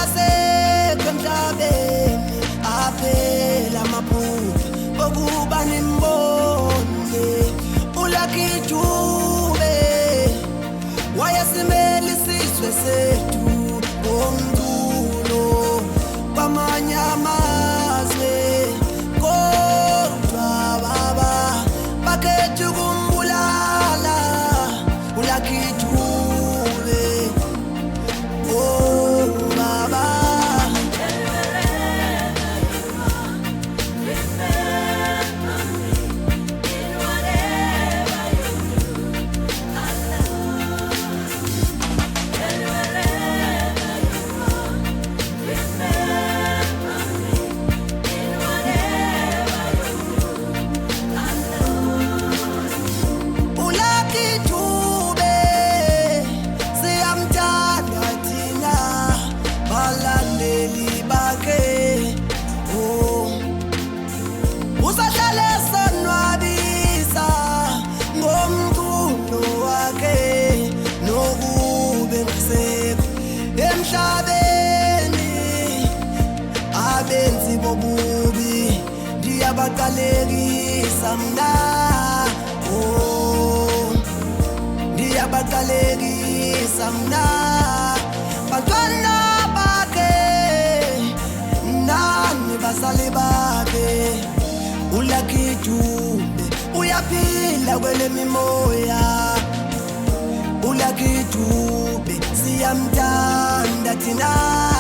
akasekho emhlabeni aphela amaphupha okuba nimbone uLucky Dube wayesimele isizwe sethu omculo kwamanye amazwe kodwa baba bakhetha ukumbulala uLucky Dube. Oh baba, uLucky Dube siyamthanda thina balandeli bakhe. Oh usahlale sonwabisa ngomculo wakhe nokube ngasekho emhlabeni abenzi bobubi ndiyabaqalekisa mna. Oh ndiyabaqalekisa mna bantwana bakhe nani bazali bakhe. uLucky Dube uyaphila kwele mimoya, uLucky Dube siyamthanda thina.